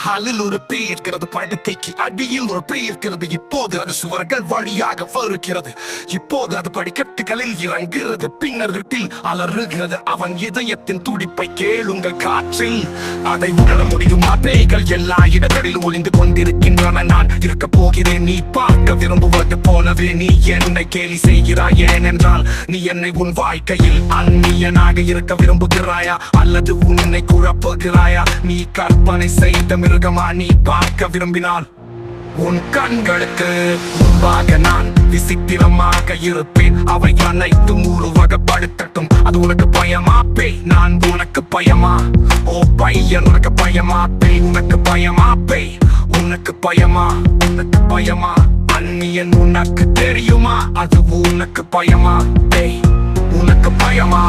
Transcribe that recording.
ஹாலில் ஒரு பேய் இருக்கிறது, படுக்கைக்கு அடியில் ஒரு பேய் இருக்கிறது. இப்போது அது சுவர்கள் வழியாக வருகிறது. இப்போது அது படிக்கட்டுகளில் இறங்குகிறது. பின்னர் வீட்டில் அலறுகிறது. அவன் இதயத்தின் துடிப்பை கேளுங்கள் காற்றில். அதை உணர முடியுமா? பேய்கள் எல்லா இடங்களிலும் ஒளிந்து கொண்டிருக்கின்றன. நான் இருக்க போகிறேன். நீ பார்க்க விரும்புவது போலவே நீ என்னை கேலி செய்கிறாய். ஏனென்றால் நீ என்னை உன் வாழ்க்கையில் அந்நியனாக இருக்க விரும்புகிறாயா, அல்லது உன்னை குழப்புகிறாயா? நீ கற்பனை செய்த மிருகமா? நீ பார்க்க விரும்பினால் உன் கண்களுக்கு முன்பாக நான் விசித்திரமாக இருப்பேன். அவை அனைத்தும் உருவகப்படுத்தட்டும். அது உனக்கு பயமா பேய்? நான் உனக்கு பயமா? ஓ பையன், உனக்கு பயமா பேய்? உனக்கு பயமா பேய்? உனக்கு பயமா? உனக்கு பயமா? அந்நியன் உனக்கு தெரியுமா? அது உனக்கு பயமா பேய்? உனக்கு பயமா?